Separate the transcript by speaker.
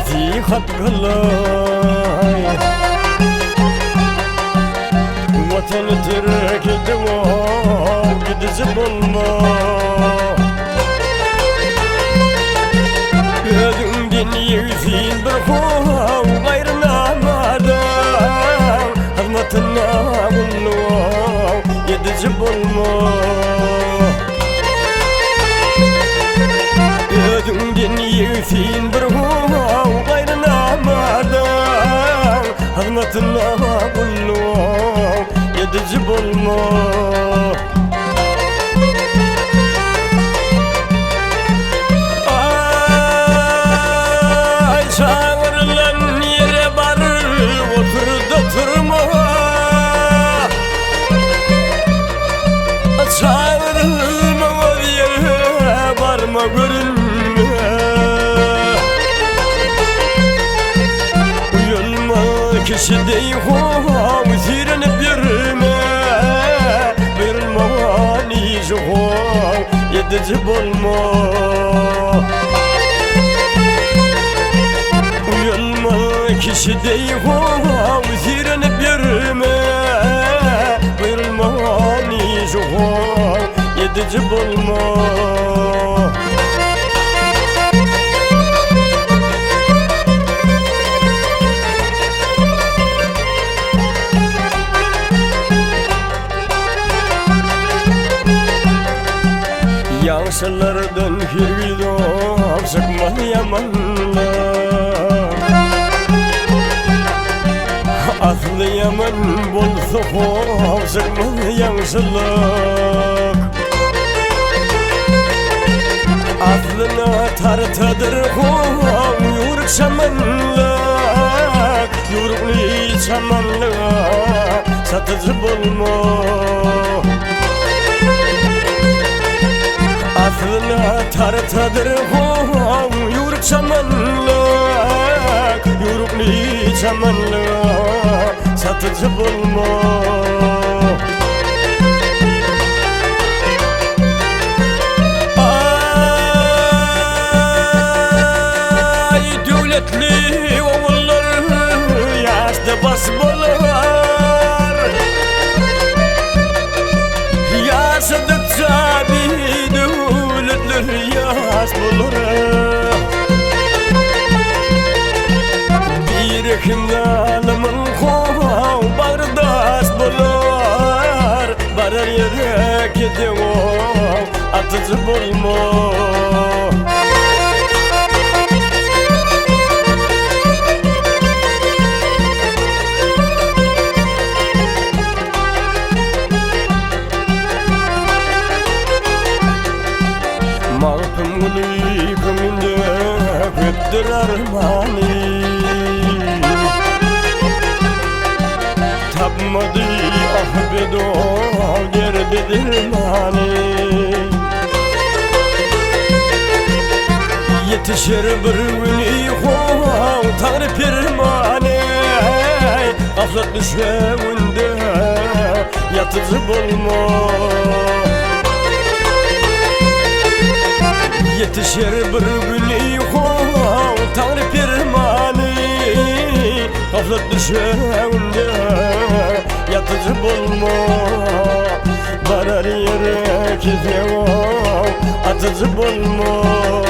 Speaker 1: في خط الله وطن ترك دوام قد زبلنا يدوم دنيا زين برخوها وغيرنا مادام هضمتنا والنوام يد زبلنا يدوم دنيا زين برخوها وغيرنا مادام هضمتنا والنوام يد زبلنا كشدي هو وزير بيرما بيرماني جهو يد جبل ما ويلما كشدي هو وزير بيرما بيرماني جهو يد جبل ما Yaşlardan hirvido sıkma yamanlar Aslı yaman bolsa ho sıkma yaşlık Aslına tartadır ho yuruk şamanlık Yuruklu şamanlık satıcı bulma Aslına tartadır hom yuruk çamanlık Yuruklu çamanlık satıcı bulma Ay devletli oğullar yaşta basmalar Yaşadıkça yas bulur Bir himdalımın kovav bardaş bulur Barar yere gidiyor atıcı bulma Malkumuni kuminde kıptır armani Tapmadı ahbedo gerdedir mani Yetişir bir günü hovav tanrı pirmani Aflat düşevinde yatıcı bulma Yetişir bir günü hovav tanrı pirmani Aflat düşevinde yatıcı bulma Barar yere gidiyor atıcı bulma